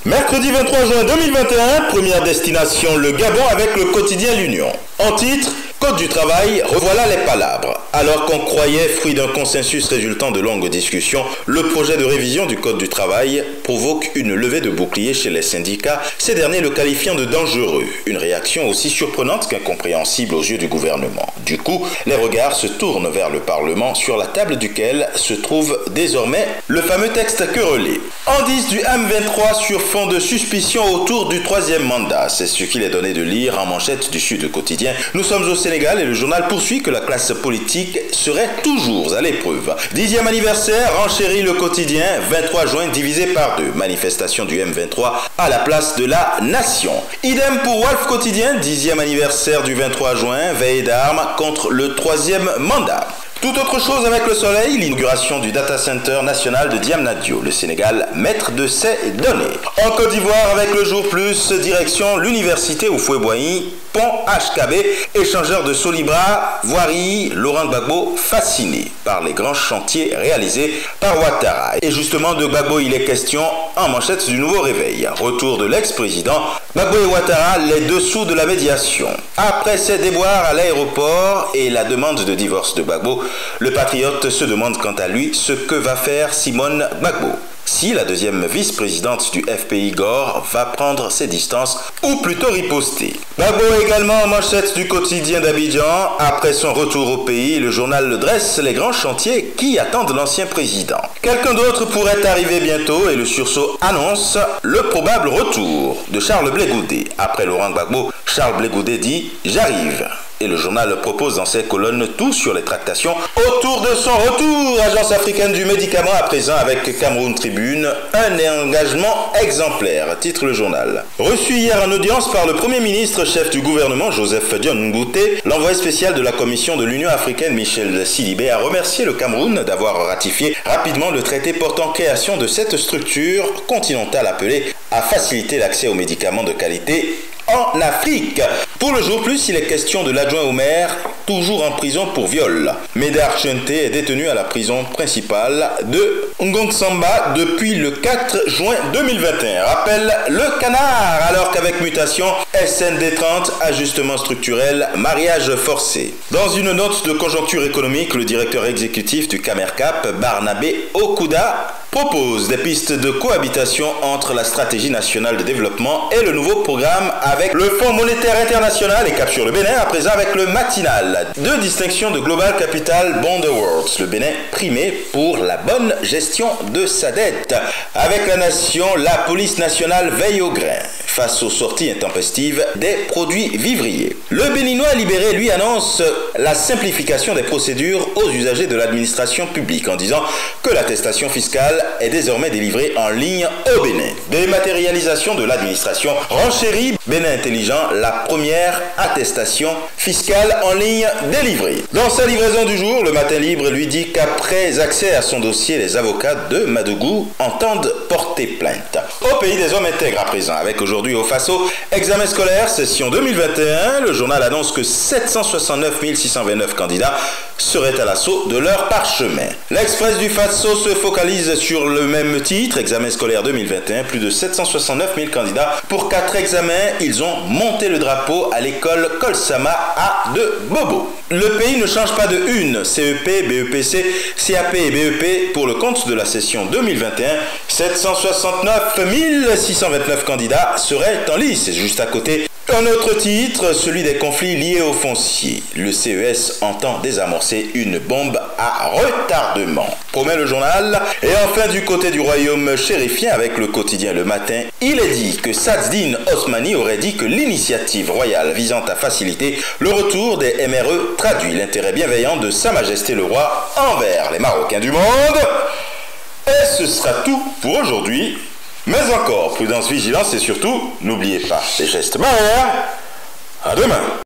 Mercredi 23 juin 2021, première destination le Gabon avec le quotidien L'Union. En titre, Code du travail, revoilà les palabres. Alors qu'on croyait, fruit d'un consensus résultant de longues discussions, le projet de révision du Code du travail provoque une levée de boucliers chez les syndicats, ces derniers le qualifiant de dangereux. Une réaction aussi surprenante qu'incompréhensible aux yeux du gouvernement. Du coup, les regards se tournent vers le Parlement, sur la table duquel se trouve désormais le fameux texte querellé. Indice du M23 sur fond de suspicion autour du troisième mandat. C'est ce qu'il est donné de lire en manchette du Sud Quotidien. Nous sommes au Sénégal et le journal poursuit que la classe politique serait toujours à l'épreuve. 10e anniversaire, renchérit le quotidien, 23 juin divisé par 2. Manifestation du M23 à la place de la nation. Idem pour Wolf Quotidien, 10e anniversaire du 23 juin, veille d'armes contre le troisième mandat. Tout autre chose avec le soleil, l'inauguration du data center national de Diamniadio, le Sénégal maître de ses données. En Côte d'Ivoire avec le Jour Plus, direction l'université Houphouët-Boigny, pont HKB, échangeur de Solibra, voirie, Laurent Gbagbo fasciné par les grands chantiers réalisés par Ouattara. Et justement de Gbagbo il est question en manchette du Nouveau Réveil. Retour de l'ex-président Gbagbo et Ouattara, les dessous de la médiation. Après ses déboires à l'aéroport et la demande de divorce de Gbagbo, le patriote se demande quant à lui ce que va faire Simone Gbagbo. Si la deuxième vice-présidente du FPI Gore va prendre ses distances ou plutôt riposter. Gbagbo également en manchette du quotidien d'Abidjan. Après son retour au pays, le journal dresse les grands chantiers qui attendent l'ancien président. Quelqu'un d'autre pourrait arriver bientôt et le sursaut annonce le probable retour de Charles Blé Goudé. Après Laurent Gbagbo, Charles Blé Goudé dit « J'arrive ». Et le journal propose dans ses colonnes tout sur les tractations autour de son retour. Agence africaine du médicament à présent avec Cameroun Tribune, un engagement exemplaire, titre le journal. Reçu hier en audience par le Premier ministre, chef du gouvernement Joseph Dione Ngouté, l'envoyé spécial de la Commission de l'Union africaine Michel Sidibé a remercié le Cameroun d'avoir ratifié rapidement le traité portant création de cette structure continentale appelée à faciliter l'accès aux médicaments de qualité en Afrique. Pour le Jour Plus, il est question de l'adjoint au maire, toujours en prison pour viol. Médard Chente est détenu à la prison principale de Ngongsamba depuis le 4 juin 2021. Rappelle le canard, alors qu'avec mutation, SND 30, ajustement structurel, mariage forcé. Dans une note de conjoncture économique, le directeur exécutif du Camercap, Barnabé Okuda, propose des pistes de cohabitation entre la stratégie nationale de développement et le nouveau programme avec le Fonds monétaire international et capture le Bénin à présent avec le matinal. Deux distinctions de Global Capital Bond Awards. Le Bénin primé pour la bonne gestion de sa dette. Avec la nation, la police nationale veille au grain face aux sorties intempestives des produits vivriers. Le Béninois libéré, lui, annonce la simplification des procédures aux usagers de l'administration publique en disant que l'attestation fiscale est désormais délivrée en ligne au Bénin. Dématérialisation de l'administration renchérit Bénin Intelligent, la première attestation fiscale en ligne délivrée. Dans sa livraison du jour, le Matin Libre lui dit qu'après accès à son dossier, les avocats de Madougou entendent porter plainte. Au pays des hommes intègres à présent, avec aujourd'hui au Faso, examen scolaire, session 2021, le journal annonce que 769 629 candidats seraient à l'assaut de leur parchemin. L'Express du Faso se focalise sur le même titre, examen scolaire 2021, plus de 769 000 candidats pour 4 examens. Ils ont monté le drapeau à l'école Kolsama A de Bobo. Le pays ne change pas de une. CEP, BEPC, CAP et BEP pour le compte de la session 2021. 769 629 candidats seraient en lice. Juste à côté, un autre titre, celui des conflits liés au foncier. Le CES entend désamorcer une bombe à retardement, promet le journal. Et enfin, du côté du royaume chérifien, avec le quotidien Le Matin, il est dit que Sadzdine Osmani aurait dit que l'initiative royale visant à faciliter le retour des MRE traduit l'intérêt bienveillant de Sa Majesté le Roi envers les Marocains du monde. Et ce sera tout pour aujourd'hui. Mais encore, prudence, vigilance et surtout, n'oubliez pas les gestes barrières. À demain.